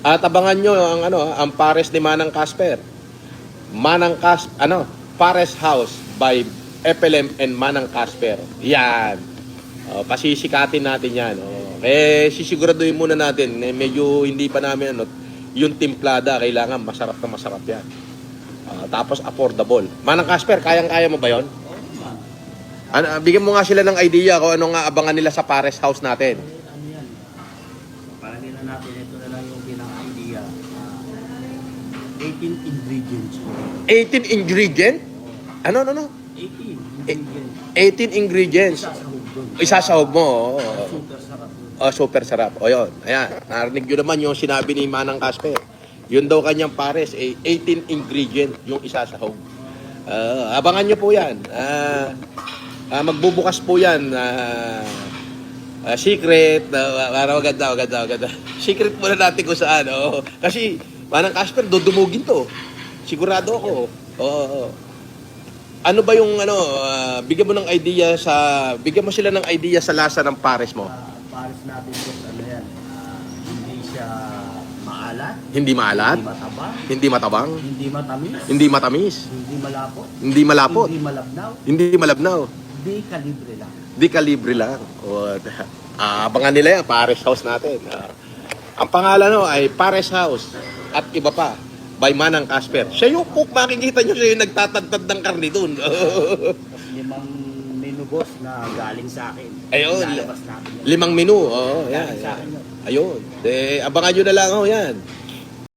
At abangan nyo ang ang pares ni Manang Casper. Pares House by FLM and Manang Casper. Yan. Pasisikatin natin yan. Sisiguraduhin muna natin. Medyo hindi pa namin yung timplada. Kailangan masarap na masarap yan. Tapos affordable. Manang Casper, kayang-kaya mo ba yon? Bigyan mo nga sila ng idea kung ano nga abangan nila sa Pares House natin. Ano yan? Parang nila natin, ito na lang yung pinaka-idea. 18 ingredients. 18 ingredient? Ano? 18 ingredients. 18 ingredients. Isasahog mo. Super sarap. Super sarap. O yun. Ayan. Narinig nyo naman yung sinabi ni Manang Casper. Yun daw kanyang pares. 18 ingredient yung isasahog. Abangan nyo po yan. Magbubukas po yan. Secret. Maganda. Secret muna natin kung saan. Kasi Manang Casper, dudumugin to. Sigurado ako. Ano ba yung bigyan mo bigyan mo sila ng idea sa lasa ng pares mo. Pares natin po, ano yan, hindi siya maalat. Hindi maalat, Hindi matabang. hindi matabang, Hindi matamis. hindi matamis, Hindi malapot. hindi malapot, Hindi malabnaw. hindi malabnaw, Di kalibre lang. di kalibre lang. Abangan nila yan, Pares House natin. Ang pangalan ay Pares House at iba pa by Manang Casper. Siya yung cook, makikita nyo siya yung nagtatagtad ng karne dun. 5 menu boss na galing sa akin. Ayun, Lalabas natin. 5 menu. Galing sa akin yun. Ayun. Abangan nyo na lang yan.